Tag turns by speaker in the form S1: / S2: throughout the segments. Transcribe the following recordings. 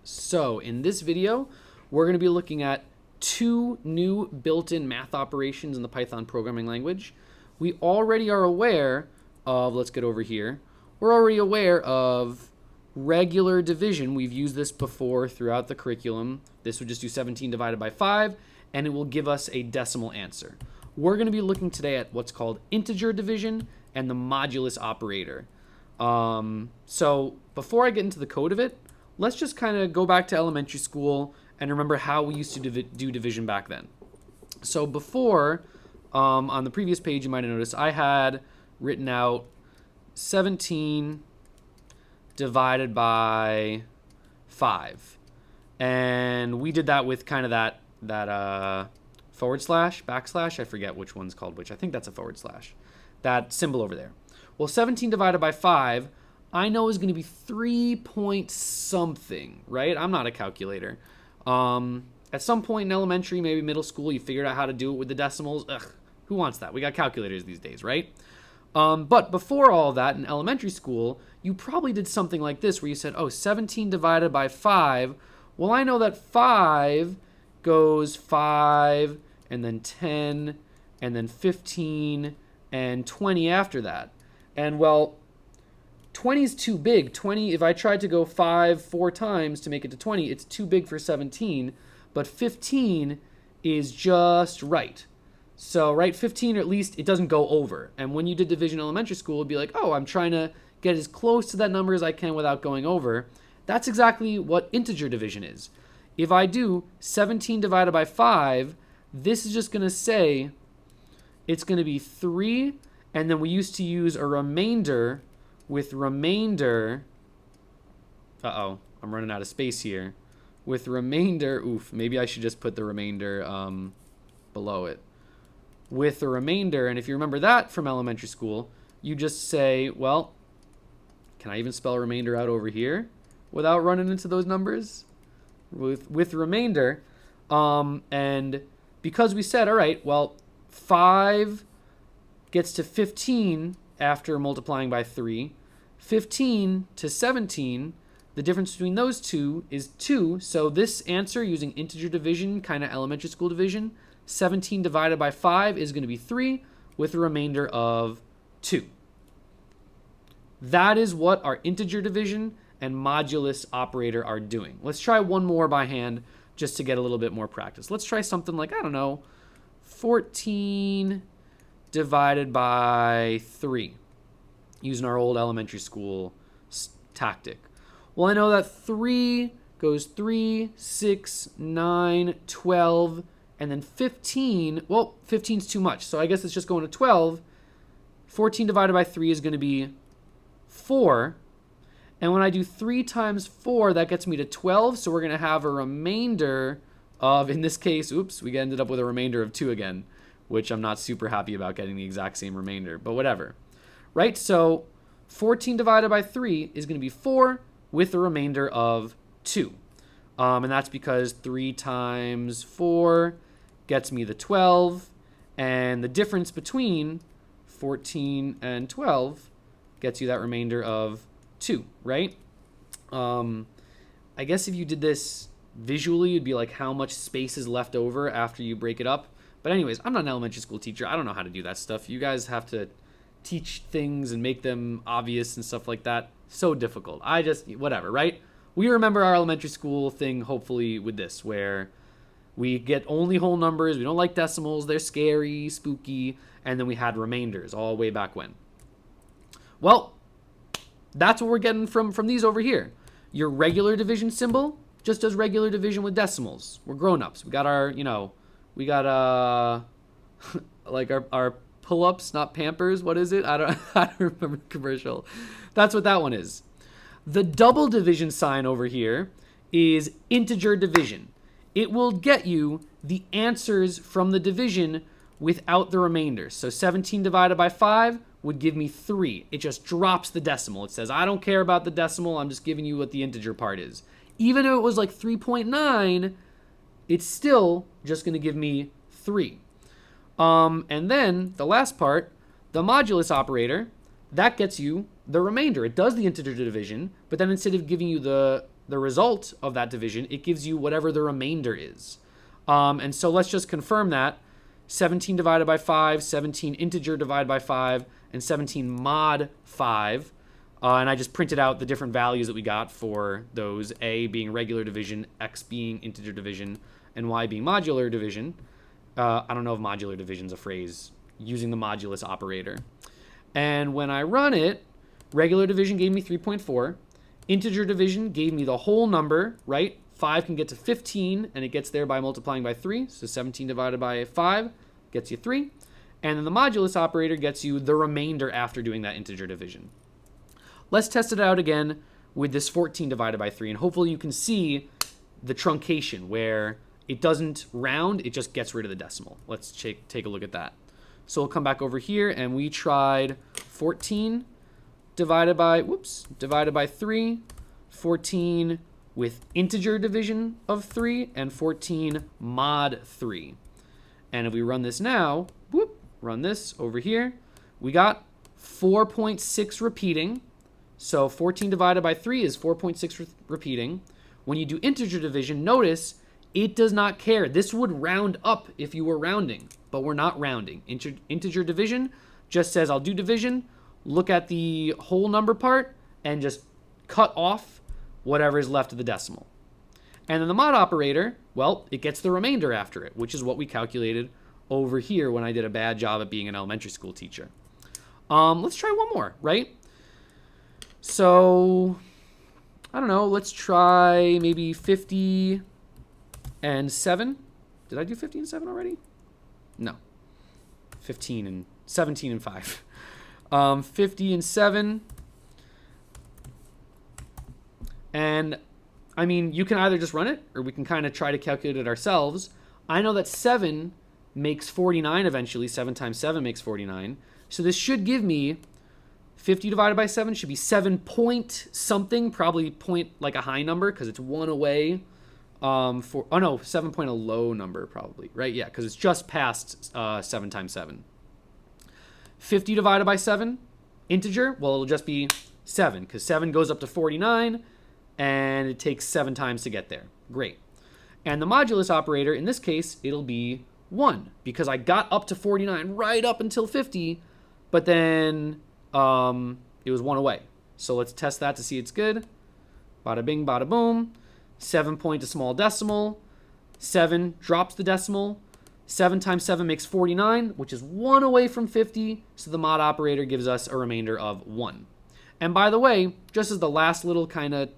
S1: So in this video, we're going to be looking at two new built-in math operations in the Python programming language. We already are aware of, let's get over here, we're already aware of regular division. We've used this before throughout the curriculum. This would just do 17 divided by 5, and it will give us a decimal answer. We're going to be looking today at what's called integer division and the modulus operator. So before I get into the code of it, let's just kind of go back to elementary school and remember how we used to do division back then. So before, on the previous page, you might have noticed I had written out 17 divided by 5. And we did that with kind of that forward slash, backslash, I forget which one's called which. I think that's a forward slash. That symbol over there. Well, 17 divided by 5, I know is going to be 3 point something, right? I'm not a calculator. At some point in elementary, maybe middle school, you figured out how to do it with the decimals. Ugh, who wants that? We got calculators these days, right? But before all that, in elementary school, you probably did something like this where you said, oh, 17 divided by 5. Well, I know that 5 goes 5 and then 10 and then 15 and 20 after that. And well, 20 is too big. 20, if I tried to go 5 4 times to make it to 20, it's too big for 17. But 15 is just right. So, right, 15, or at least it doesn't go over. And when you did division in elementary school, it'd be like, oh, I'm trying to get as close to that number as I can without going over. That's exactly what integer division is. If I do 17 divided by 5, this is just going to say it's going to be 3, and then we used to use a remainder with remainder. Uh-oh, I'm running out of space here. With remainder, maybe I should just put the remainder below it. With the remainder, and if you remember that from elementary school, you just say, well, can I even spell remainder out over here without running into those numbers? With remainder, and because we said, all right, well, 5 gets to 15 after multiplying by 3. 15 to 17, the difference between those two is 2. So this answer using integer division, kind of elementary school division, 17 divided by 5 is going to be 3 with a remainder of 2. That is what our integer division and modulus operator are doing. Let's try one more by hand just to get a little bit more practice. Let's try something like, I don't know, 14 divided by 3 using our old elementary school tactic. Well, I know that 3 goes 3, 6, 9, 12, and then 15, well, 15 is too much, so I guess it's just going to 12. 14 divided by 3 is going to be 4. And when I do 3 times 4, that gets me to 12, so we're going to have a remainder of, in this case, we ended up with a remainder of 2 again, which I'm not super happy about getting the exact same remainder, but whatever. Right, so 14 divided by 3 is going to be 4 with a remainder of 2. And that's because 3 times 4 gets me the 12, and the difference between 14 and 12 gets you that remainder of 2, right? I guess if you did this visually, it'd be like how much space is left over after you break it up. But anyways, I'm not an elementary school teacher. I don't know how to do that stuff. You guys have to teach things and make them obvious and stuff like that. So difficult. Whatever, right? We remember our elementary school thing, hopefully, with this, where we get only whole numbers. We don't like decimals. They're scary, spooky. And then we had remainders all way back when. Well, that's what we're getting from these over here. Your regular division symbol just does regular division with decimals. We're grown-ups. We got our, like our pull-ups, not Pampers. What is it? I don't remember the commercial. That's what that one is. The double division sign over here is integer division. It will get you the answers from the division without the remainder. So 17 divided by 5 would give me 3. It just drops the decimal. It says, I don't care about the decimal. I'm just giving you what the integer part is. Even if it was like 3.9, it's still just going to give me 3. And then the last part, the modulus operator, that gets you the remainder. It does the integer division, but then instead of giving you the the result of that division, it gives you whatever the remainder is. And so let's just confirm that. 17 divided by 5, 17 integer divided by 5, and 17 mod 5. And I just printed out the different values that we got for those, a being regular division, x being integer division, and y being modular division. I don't know if modular division is a phrase, using the modulus operator. And when I run it, regular division gave me 3.4. Integer division gave me the whole number, right? 5 can get to 15, and it gets there by multiplying by 3. So 17 divided by 5 gets you 3. And then the modulus operator gets you the remainder after doing that integer division. Let's test it out again with this 14 divided by 3, and hopefully you can see the truncation where it doesn't round, it just gets rid of the decimal. Let's take a look at that. So we'll come back over here, and we tried 14 divided by 3, 14 with integer division of 3, and 14 mod 3. And if we run this now, run this over here, we got 4.6 repeating. So 14 divided by 3 is 4.6 repeating. When you do integer division, notice it does not care. This would round up if you were rounding, but we're not rounding. Integer division just says I'll do division, look at the whole number part, and just cut off whatever is left of the decimal. And then the mod operator, well, it gets the remainder after it, which is what we calculated over here when I did a bad job at being an elementary school teacher. Let's try one more, right? So, I don't know, let's try maybe 50 and 7. Did I do 50 and 7 already? No. 15 and 17 and 5. 50 and 7. And, I mean, you can either just run it, or we can kind of try to calculate it ourselves. I know that 7 makes 49 eventually. 7 times 7 makes 49. So this should give me 50 divided by 7 should be 7 point something, probably point like a high number because it's 1 away. 7 point a low number probably, right? Yeah, because it's just past 7 times 7. 50 divided by 7, integer, well, it'll just be 7 because 7 goes up to 49 and it takes 7 times to get there. Great. And the modulus operator, in this case, it'll be 1 because I got up to 49 right up until 50, but then it was 1 away. So let's test that to see it's good. Bada bing, bada boom. 7 point a small decimal. 7 drops the decimal. 7 times 7 makes 49, which is 1 away from 50. So the mod operator gives us a remainder of 1. And by the way, just as the last little kind of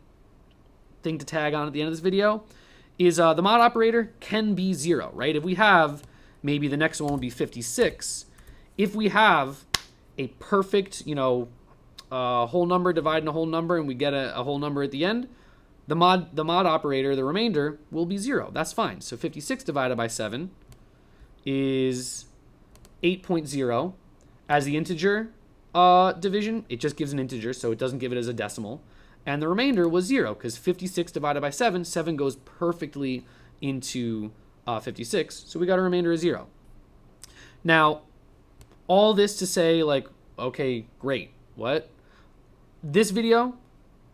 S1: thing to tag on at the end of this video, is the mod operator can be 0, right? If we have, maybe the next one will be 56. If we have a perfect, whole number dividing a whole number, and we get a whole number at the end, the mod operator, the remainder, will be 0. That's fine. So 56 divided by 7 is 8.0. As the integer division, it just gives an integer, so it doesn't give it as a decimal. And the remainder was 0, because 56 divided by 7, 7 goes perfectly into 56, so we got a remainder of 0. Now, all this to say, like, okay, great, what? This video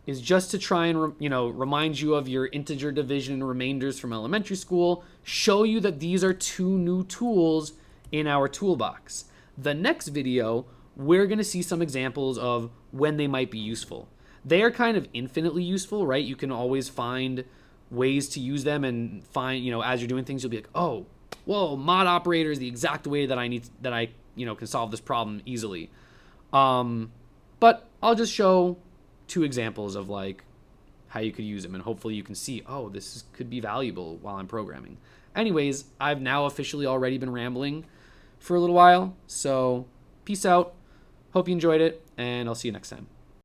S1: is just to try and, remind you of your integer division remainders from elementary school, show you that these are 2 new tools in our toolbox. The next video, we're going to see some examples of when they might be useful. They are kind of infinitely useful, right? You can always find ways to use them and find, as you're doing things, you'll be like, oh, whoa, mod operator is the exact way that I can solve this problem easily. But I'll just show 2 examples of like how you could use them, and hopefully you can see, oh, this could be valuable while I'm programming. Anyways, I've now officially already been rambling for a little while, so peace out. Hope you enjoyed it, and I'll see you next time.